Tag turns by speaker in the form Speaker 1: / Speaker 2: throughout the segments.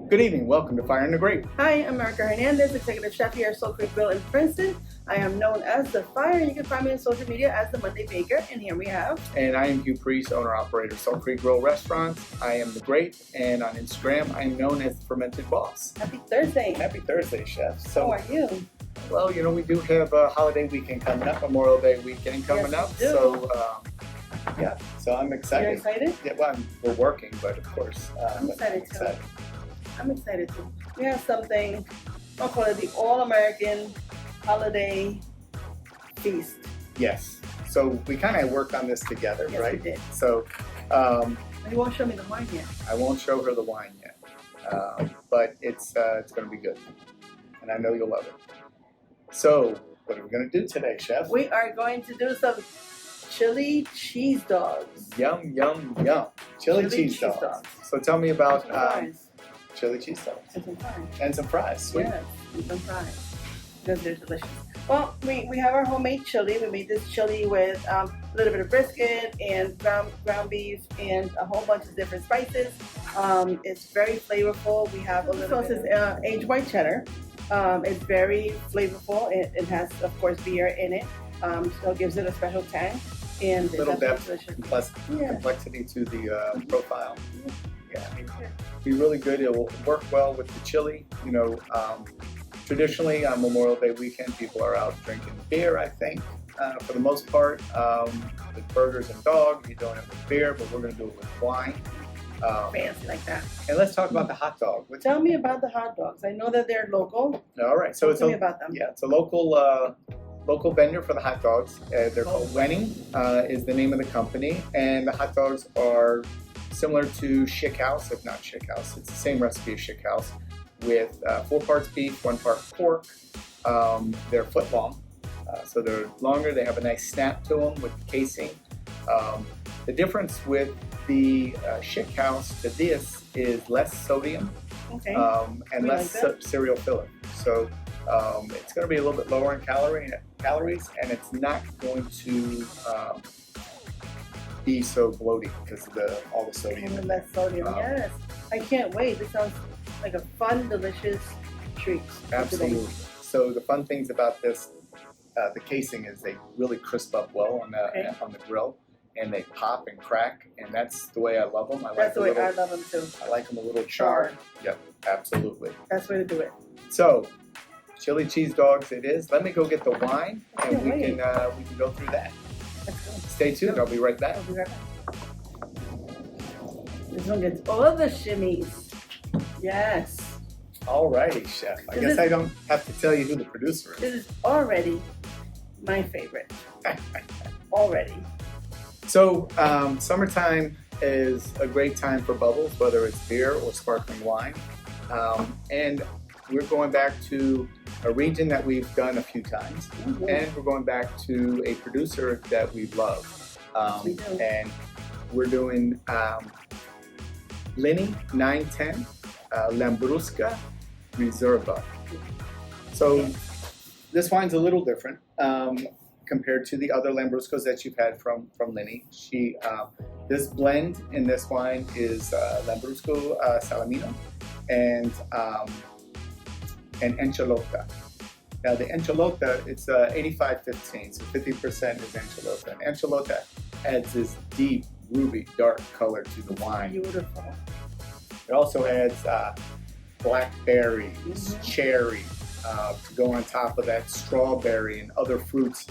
Speaker 1: Good evening. Welcome to Fire and the Grape.
Speaker 2: Hi, I'm Erica Hernandez, Executive Chef here at Soul Creek Grill in Princeton. I am known as The Fire, and you can find me on social media as The Monday Baker. And here we have...
Speaker 1: And I am Hugh, owner-operator, Soul Creek Grill Restaurants. I am The Grape, and on Instagram, I'm known as The Fermented Boss.
Speaker 2: Happy Thursday.
Speaker 1: Happy Thursday, Chef.
Speaker 2: How are you?
Speaker 1: Well, you know, we do have a holiday weekend coming up, Memorial Day weekend coming up.
Speaker 2: We do.
Speaker 1: So I'm excited.
Speaker 2: You're excited?
Speaker 1: Yeah, well, we're working, but of course.
Speaker 2: I'm excited too. I'm excited too. We have something, I'll call it the All-American Holiday Feast.
Speaker 1: Yes. So we kind of worked on this together,
Speaker 2: Yes,
Speaker 1: right?
Speaker 2: we did.
Speaker 1: So
Speaker 2: You won't show me the wine yet.
Speaker 1: I won't show her the wine yet, but it's going to be good, and I know you'll love it. So what are we going to do today, Chef?
Speaker 2: We are going to do some chili cheese dogs.
Speaker 1: Yum, yum, yum. Chili cheese dogs. So tell me about
Speaker 2: Some fries.
Speaker 1: chili cheese dogs.
Speaker 2: And some fries.
Speaker 1: And some fries. Sweet.
Speaker 2: Yes, and some fries. Because they're delicious. Well, we have our homemade chili. We made this chili with a little bit of brisket and ground beef and a whole bunch of different spices. It's very flavorful. We have a little sauce is aged white cheddar. It's very flavorful. It has, of course, beer in it. So it gives it a special tang. And
Speaker 1: A little depth,
Speaker 2: delicious.
Speaker 1: complexity to the profile. Yeah, I mean, be really good. It will work well with the chili. You know, traditionally on Memorial Day weekend, people are out drinking beer, I think, for the most part. With burgers and dogs, you're doing it with beer, but we're going to do it with wine.
Speaker 2: Fancy like that.
Speaker 1: And let's talk about the hot dog.
Speaker 2: Tell me about the hot dogs. I know that they're local.
Speaker 1: All right, so
Speaker 2: Tell me about them.
Speaker 1: Yeah, it's a local vendor for the hot dogs. They're called Wenning, is the name of the company, and the hot dogs are similar to Schick House, if not Schick House. It's the same recipe as Schick House, with 4 parts beef, 1 part pork. They're foot long, so they're longer. They have a nice snap to them with the casing. The difference with the Schick House to this is less sodium, and less cereal filler. So it's going to be a little bit lower in calories, and it's not going to be so bloating because of all the sodium.
Speaker 2: And less sodium, yes. I can't wait. This sounds like a fun, delicious treat.
Speaker 1: Absolutely. So the fun things about this, the casing is they really crisp up well on the grill, and they pop and crack, and that's the way I love them.
Speaker 2: That's the way I love them too.
Speaker 1: I like them a little charred. Yep, absolutely.
Speaker 2: That's the way to do it.
Speaker 1: So, chili cheese dogs it is. Let me go get the wine, and we can go through that.
Speaker 2: Let's go.
Speaker 1: Stay tuned. I'll be right back.
Speaker 2: I'll be right back. This one gets all the shimmies. Yes.
Speaker 1: All righty, Chef. I guess I don't have to tell you who the producer is.
Speaker 2: This is already my favorite. Already.
Speaker 1: So, summertime is a great time for bubbles, whether it's beer or sparkling wine. And we're going back to a region that we've done a few times, and we're going back to a producer that we love. And we're doing Lini 910 Lambrusca Riserva. So this wine's a little different compared to the other Lambruscos that you've had from Lini. This blend in this wine is Lambrusco Salamino and Enchalota. Now the Enchalota, it's 85-15, so 50% is Enchalota. And Enchalota adds this deep, ruby, dark color to the wine.
Speaker 2: Beautiful.
Speaker 1: It also adds blackberries, cherry, to go on top of that strawberry and other fruits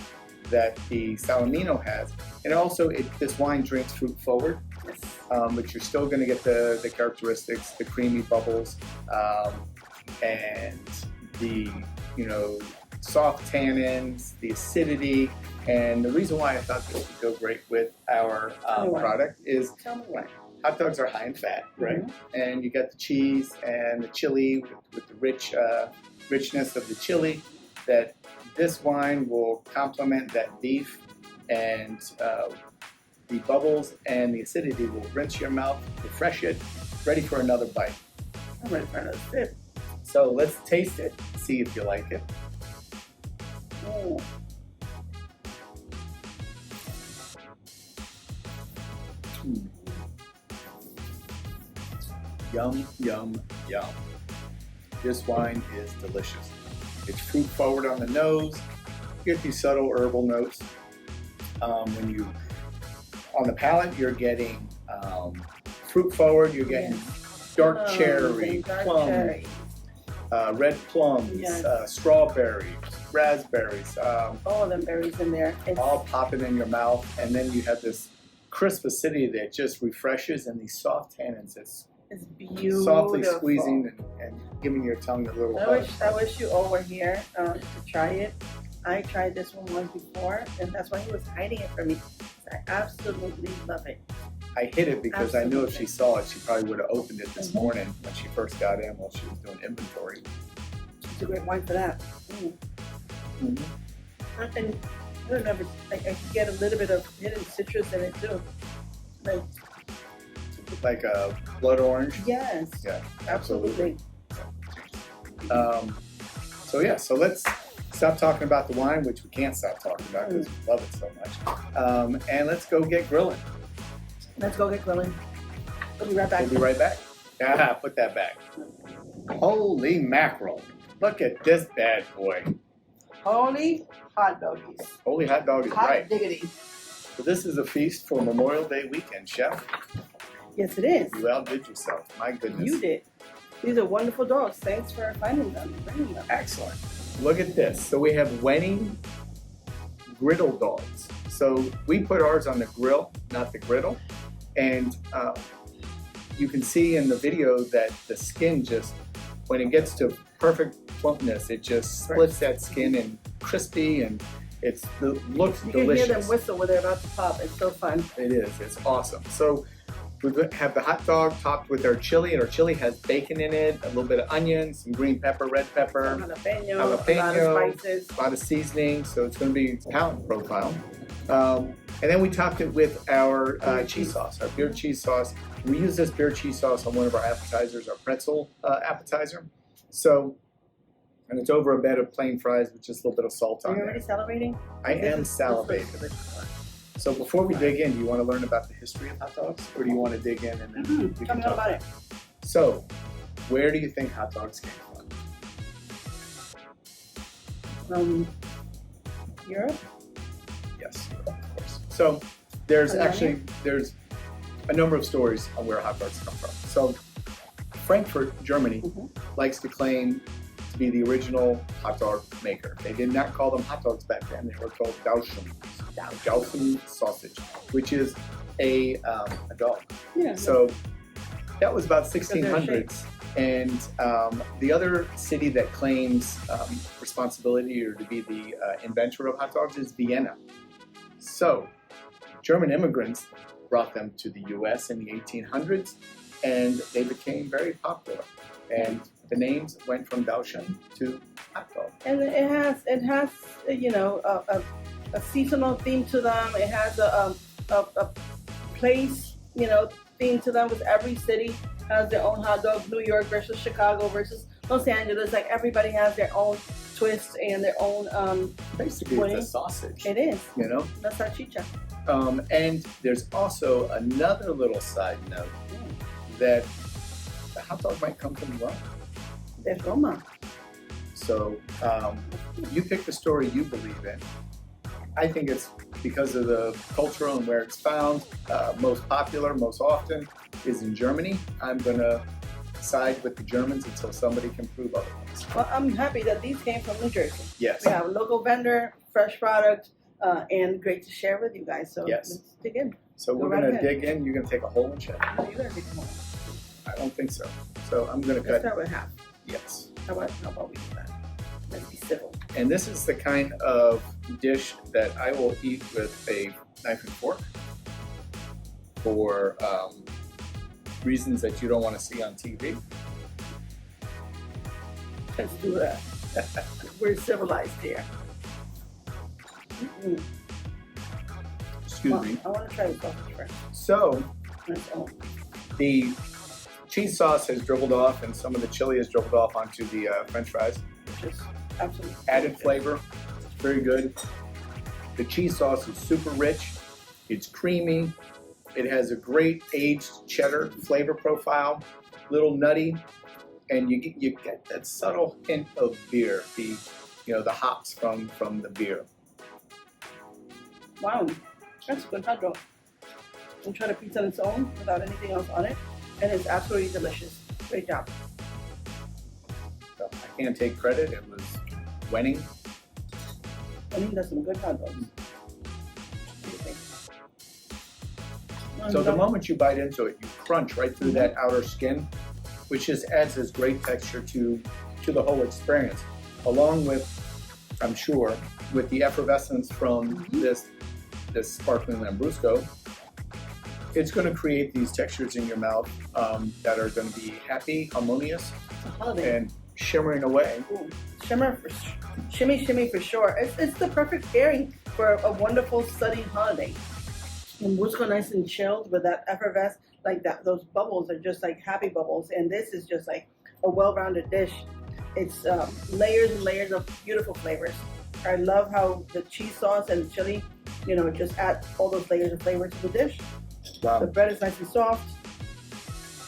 Speaker 1: that the Salamino has. And also, this wine drinks fruit forward, but you're still going to get the characteristics, the creamy bubbles, and the soft tannins, the acidity. And the reason why I thought this would go great with our product is hot dogs are high in fat, right? And you got the cheese and the chili with the richness of the chili. That this wine will complement that beef, and the bubbles and the acidity will rinse your mouth, refresh it, ready for another bite.
Speaker 2: I'm ready for another sip.
Speaker 1: So let's taste it, see if you like it.
Speaker 2: Ooh.
Speaker 1: Yum, yum, yum. This wine is delicious. It's fruit forward on the nose. You get these subtle herbal notes. On the palate, you're getting fruit forward. You're getting dark cherry, plum, red plums, strawberries, raspberries.
Speaker 2: All of them berries in there. It's
Speaker 1: all popping in your mouth, and then you have this crisp acidity that just refreshes, and these soft tannins. It's
Speaker 2: beautiful.
Speaker 1: Softly squeezing and giving your tongue a little
Speaker 2: I wish you all were here to try it. I tried this one once before, and that's why he was hiding it from me. I absolutely love it.
Speaker 1: I hid it because I knew if she saw it, she probably would have opened it this morning when she first got in while she was doing inventory.
Speaker 2: It's a great wine for that. And I don't know if it's like I can get a little bit of hidden citrus in it too.
Speaker 1: Like a blood orange?
Speaker 2: Yes.
Speaker 1: Yeah,
Speaker 2: absolutely.
Speaker 1: So let's stop talking about the wine, which we can't stop talking about because we love it so much. And let's go get grilling.
Speaker 2: Let's go get grilling. We'll be right back.
Speaker 1: We'll be right back. Put that back. Holy mackerel. Look at this bad boy.
Speaker 2: Holy hot doggies.
Speaker 1: Holy hot dog is
Speaker 2: hot
Speaker 1: right.
Speaker 2: diggity.
Speaker 1: So this is a feast for Memorial Day weekend, Chef.
Speaker 2: Yes, it is.
Speaker 1: You outdid yourself. My goodness.
Speaker 2: You did. These are wonderful dogs. Thanks for finding them and bringing them.
Speaker 1: Excellent. Look at this. So we have Wenning Griddle dogs. So we put ours on the grill, not the griddle. And you can see in the video that the skin just, when it gets to perfect plumpness, it just splits that skin and crispy, and it looks delicious.
Speaker 2: You can hear them whistle when they're about to pop. It's so fun.
Speaker 1: It is. It's awesome. So we have the hot dog topped with our chili, and our chili has bacon in it, a little bit of onion, some green pepper, red pepper,
Speaker 2: jalapeno, a lot of spices,
Speaker 1: a lot of seasoning. So it's going to be palate profile. And then we topped it with our cheese sauce, our beer cheese sauce. We use this beer cheese sauce on one of our appetizers, our pretzel appetizer. So, and it's over a bed of plain fries with just a little bit of salt on it.
Speaker 2: Are you already salivating?
Speaker 1: I am salivating. So before we dig in, do you want to learn about the history of hot dogs, or do you want to dig in and then we
Speaker 2: Tell
Speaker 1: can
Speaker 2: me all
Speaker 1: talk
Speaker 2: about it.
Speaker 1: So, where do you think hot dogs came from?
Speaker 2: Europe?
Speaker 1: Yes, of course. So there's a number of stories on where hot dogs come from. So Frankfurt, Germany, likes to claim to be the original hot dog maker. They did not call them hot dogs back then. They were called Dauchen sausage, which is a dog.
Speaker 2: Yeah.
Speaker 1: So that was about 1600s. And the other city that claims responsibility or to be the inventor of hot dogs is Vienna. So German immigrants brought them to the U.S. in the 1800s, and they became very popular. And the names went from Dauchen to hot dog.
Speaker 2: And it has you know, a seasonal theme to them. It has a place, you know, theme to them. With every city has their own hot dog. New York versus Chicago versus Los Angeles. Like everybody has their own twist and their own
Speaker 1: basically it's a sausage.
Speaker 2: It is.
Speaker 1: You know?
Speaker 2: La salchicha.
Speaker 1: And there's also another little side note that the hot dog might come from Rome.
Speaker 2: There's Roma.
Speaker 1: So you pick the story you believe in. I think it's because of the culture and where it's found. Most popular, most often, is in Germany. I'm going to side with the Germans until somebody can prove otherwise.
Speaker 2: Well, I'm happy that these came from New Jersey.
Speaker 1: Yes.
Speaker 2: We have a local vendor, fresh product, and great to share with you guys. So
Speaker 1: yes.
Speaker 2: Let's dig in.
Speaker 1: So we're going to dig in. You're going to take a hole and check.
Speaker 2: No, you're going to dig a hole.
Speaker 1: I don't think so. So I'm going to cut.
Speaker 2: Let's start with half.
Speaker 1: Yes.
Speaker 2: How about we do that? Let's be civil.
Speaker 1: And this is the kind of dish that I will eat with a knife and fork for reasons that you don't want to see on TV.
Speaker 2: Let's do that. We're civilized here.
Speaker 1: Excuse me.
Speaker 2: I want to try the sausage first.
Speaker 1: So, the cheese sauce has dribbled off and some of the chili has dribbled off onto the French fries.
Speaker 2: Which is absolutely
Speaker 1: added flavor. It's very good. The cheese sauce is super rich. It's creamy. It has a great aged cheddar flavor profile. little nutty, and you get that subtle hint of beer, the hops from the beer.
Speaker 2: Wow, that's a good hot dog. I'm trying a pizza on its own without anything else on it, and it's absolutely delicious. Great job.
Speaker 1: So I can't take credit. It was Wenning.
Speaker 2: Wenning does some good hot dogs.
Speaker 1: So the moment you bite into it, you crunch right through that outer skin, which just adds this great texture to the whole experience, along with, I'm sure, with the effervescence from this sparkling Lambrusco. It's going to create these textures in your mouth that are going to be happy, harmonious, and shimmering away.
Speaker 2: Ooh, shimmy for sure. It's the perfect pairing for a wonderful sunny holiday. Lambrusco nice and chilled with that effervescence, like that. Those bubbles are just like happy bubbles, and this is just like a well-rounded dish. It's layers and layers of beautiful flavors. I love how the cheese sauce and the chili, just add all those layers of flavor to the dish.
Speaker 1: Wow.
Speaker 2: The bread is nice and soft.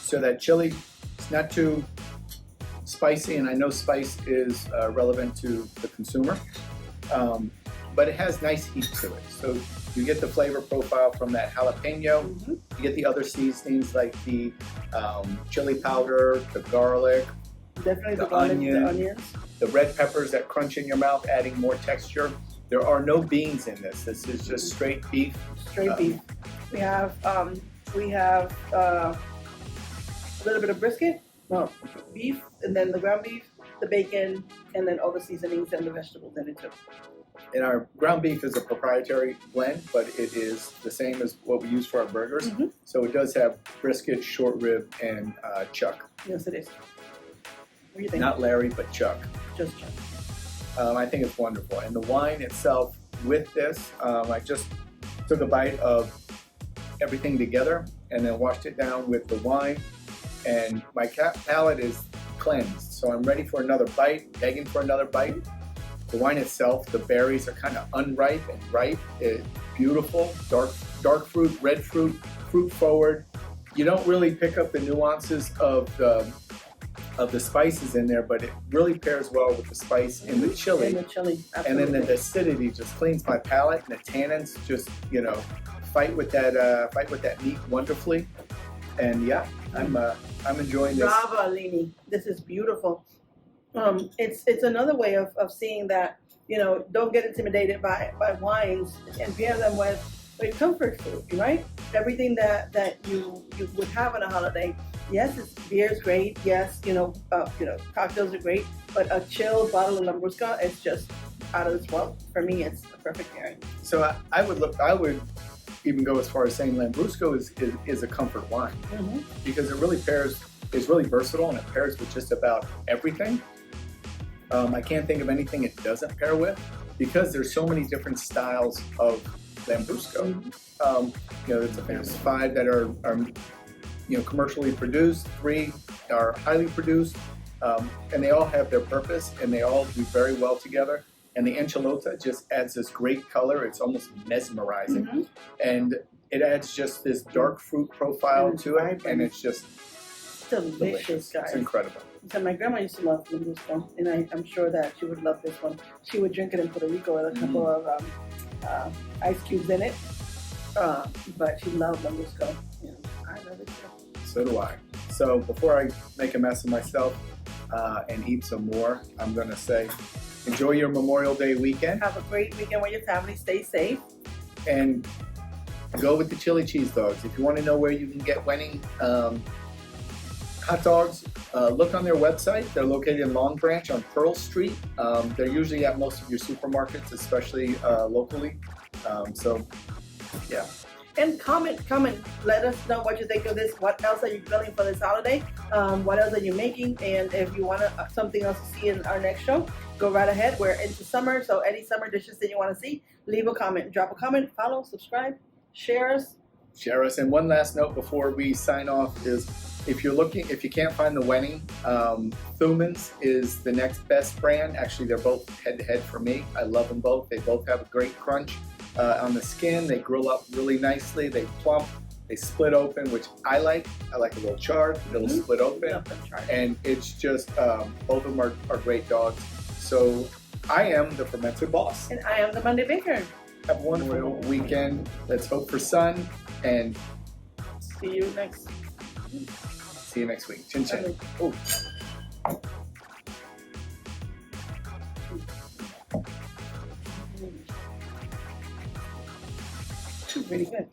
Speaker 1: So that chili, it's not too spicy, and I know spice is relevant to the consumer, but it has nice heat to it. So you get the flavor profile from that jalapeno. You get the other seasonings like the chili powder, the garlic,
Speaker 2: definitely the onions,
Speaker 1: the red peppers that crunch in your mouth, adding more texture. There are no beans in this. This is just straight beef.
Speaker 2: Straight beef. We have a little bit of brisket, beef, and then the ground beef, the bacon, and then all the seasonings and the vegetables in it too.
Speaker 1: And our ground beef is a proprietary blend, but it is the same as what we use for our burgers. So it does have brisket, short rib, and chuck.
Speaker 2: Yes, it is. What do you think?
Speaker 1: Not Larry, but chuck.
Speaker 2: Just chuck.
Speaker 1: I think it's wonderful. And the wine itself with this, I just took a bite of everything together and then washed it down with the wine. And my palate is cleansed. So I'm ready for another bite, begging for another bite. The wine itself, the berries are kind of unripe and ripe. It's beautiful, dark fruit, red fruit, fruit forward. You don't really pick up the nuances of the spices in there, but it really pairs well with the spice in the chili.
Speaker 2: In the chili, absolutely.
Speaker 1: And then the acidity just cleans my palate, and the tannins just fight with that meat wonderfully. And yeah, I'm enjoying this.
Speaker 2: Bravo, Lini. This is beautiful. It's another way of seeing that, don't get intimidated by wines and pair them with comfort food, right? Everything that you would have on a holiday. Yes, beer is great. Yes, cocktails are great, but a chilled bottle of Lambrusco is just out of this world. For me, it's a perfect pairing.
Speaker 1: So I would even go as far as saying Lambrusco is a comfort wine because it really is really versatile, and it pairs with just about everything. I can't think of anything it doesn't pair with because there's so many different styles of Lambrusco. There's 5 that are commercially produced, 3 are highly produced, and they all have their purpose, and they all do very well together. And the enchilada just adds this great color. It's almost mesmerizing, and it adds just this dark fruit profile to it, and it's just
Speaker 2: delicious, guys.
Speaker 1: It's incredible.
Speaker 2: So my grandma used to love Lambrusco, and I'm sure that she would love this one. She would drink it in Puerto Rico with a couple of ice cubes in it, but she loved Lambrusco. I love it too.
Speaker 1: So do I. So before I make a mess of myself and eat some more, I'm going to say, enjoy your Memorial Day weekend.
Speaker 2: Have a great weekend with your family. Stay safe.
Speaker 1: And go with the chili cheese dogs. If you want to know where you can get Wenning hot dogs, look on their website. They're located in Long Branch on Pearl Street. They're usually at most of your supermarkets, especially locally. Yeah.
Speaker 2: And comment. Let us know what you think of this. What else are you grilling for this holiday? What else are you making? And if you want something else to see in our next show, go right ahead. We're into summer, so any summer dishes that you want to see, leave a comment. Drop a comment, follow, subscribe, share us.
Speaker 1: And one last note before we sign off is, if you can't find the Wenning, Thuman's is the next best brand. Actually, they're both head-to-head for me. I love them both. They both have a great crunch on the skin. They grill up really nicely. They plump. They split open, which I like. I like a little charred. It'll split open,
Speaker 2: Love them charred.
Speaker 1: and it's just both of them are great dogs. So I am the fermented boss.
Speaker 2: And I am the Monday Baker.
Speaker 1: Have a wonderful weekend. Let's hope for sun, and
Speaker 2: See you next.
Speaker 1: see you next week. Chin chin.
Speaker 2: Oh. Really good.